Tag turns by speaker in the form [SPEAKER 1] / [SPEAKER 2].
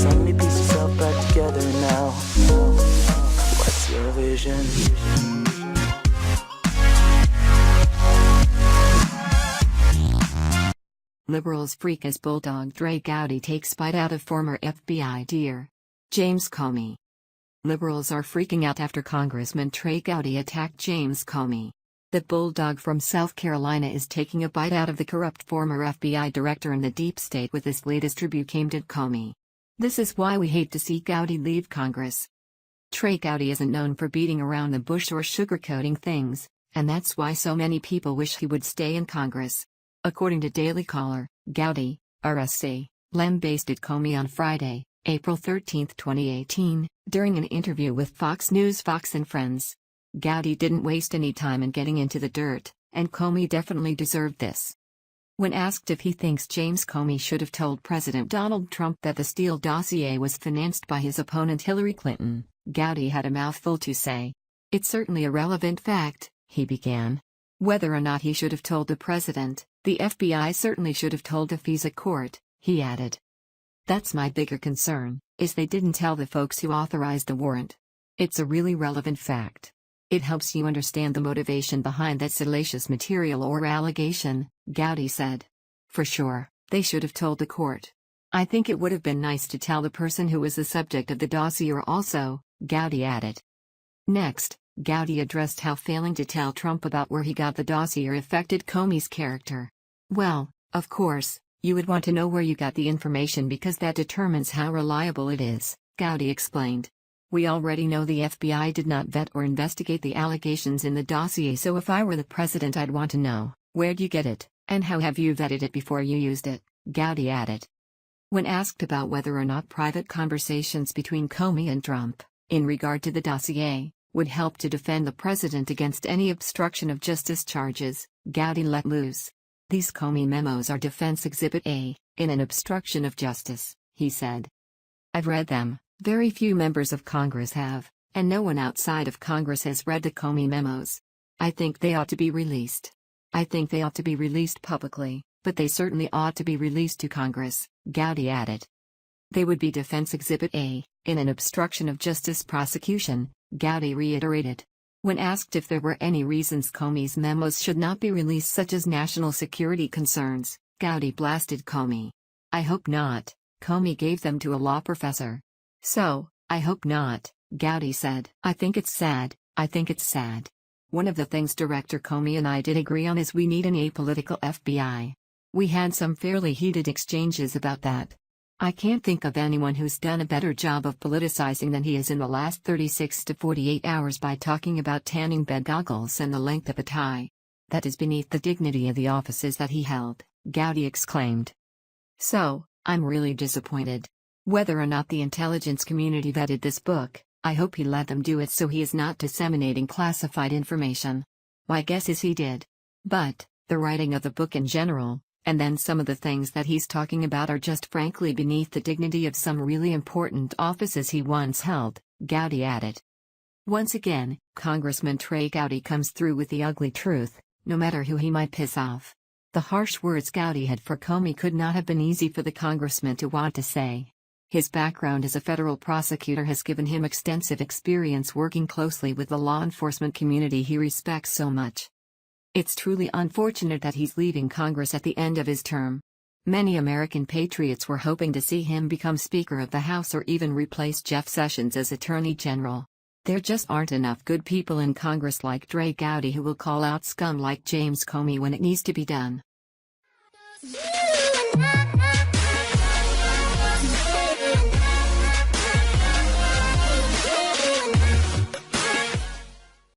[SPEAKER 1] Let me piece yourself back together now. What's your vision?
[SPEAKER 2] Liberals freak as Bulldog Trey Gowdy takes bite out of former FBI dear James Comey. Liberals are freaking out after Congressman Trey Gowdy attacked James Comey. The Bulldog from South Carolina is taking a bite out of the corrupt former FBI director in the deep state with this latest rebuke aimed at Comey. This is why we hate to see Gowdy leave Congress. Trey Gowdy isn't known for beating around the bush or sugarcoating things, and that's why so many people wish he would stay in Congress. According to Daily Caller, Gowdy, RSC, lambasted Comey on Friday, April 13, 2018, during an interview with Fox News' Fox and Friends. Gowdy didn't waste any time in getting into the dirt, and Comey definitely deserved this. When asked if he thinks James Comey should have told President Donald Trump that the Steele dossier was financed by his opponent Hillary Clinton, Gowdy had a mouthful to say. "It's certainly a relevant fact," he began. "Whether or not he should have told the president, the FBI certainly should have told the FISA court," he added. "That's my bigger concern, is they didn't tell the folks who authorized the warrant. It's a really relevant fact. It helps you understand the motivation behind that salacious material or allegation," Gowdy said. "For sure, they should have told the court. I think it would have been nice to tell the person who was the subject of the dossier also," Gowdy added. Next, Gowdy addressed how failing to tell Trump about where he got the dossier affected Comey's character. "Well, of course, you would want to know where you got the information because that determines how reliable it is," Gowdy explained. "We already know the FBI did not vet or investigate the allegations in the dossier, so if I were the president I'd want to know, where'd you get it, and how have you vetted it before you used it," Gowdy added. When asked about whether or not private conversations between Comey and Trump, in regard to the dossier, would help to defend the president against any obstruction of justice charges, Gowdy let loose. "These Comey memos are Defense Exhibit A, in an obstruction of justice," he said. "I've read them, very few members of Congress have, and no one outside of Congress has read the Comey memos. I think they ought to be released. I think they ought to be released publicly, but they certainly ought to be released to Congress," Gowdy added. "They would be Defense Exhibit A, in an obstruction of justice prosecution," Gowdy reiterated. When asked if there were any reasons Comey's memos should not be released, such as national security concerns, Gowdy blasted Comey. "I hope not. Comey gave them to a law professor. So, I hope not," Gowdy said. "I think it's sad. I think it's sad. One of the things Director Comey and I did agree on is we need an apolitical FBI. We had some fairly heated exchanges about that. I can't think of anyone who's done a better job of politicizing than he has in the last 36 to 48 hours by talking about tanning bed goggles and the length of a tie. That is beneath the dignity of the offices that he held," Gowdy exclaimed. "So, I'm really disappointed. Whether or not the intelligence community vetted this book, I hope he let them do it so he is not disseminating classified information. My guess is he did. But, the writing of the book in general, and then some of the things that he's talking about are just frankly beneath the dignity of some really important offices he once held," Gowdy added. Once again, Congressman Trey Gowdy comes through with the ugly truth, no matter who he might piss off. The harsh words Gowdy had for Comey could not have been easy for the congressman to want to say. His background as a federal prosecutor has given him extensive experience working closely with the law enforcement community he respects so much. It's truly unfortunate that he's leaving Congress at the end of his term. Many American patriots were hoping to see him become Speaker of the House or even replace Jeff Sessions as Attorney General. There just aren't enough good people in Congress like Trey Gowdy who will call out scum like James Comey when it needs to be done.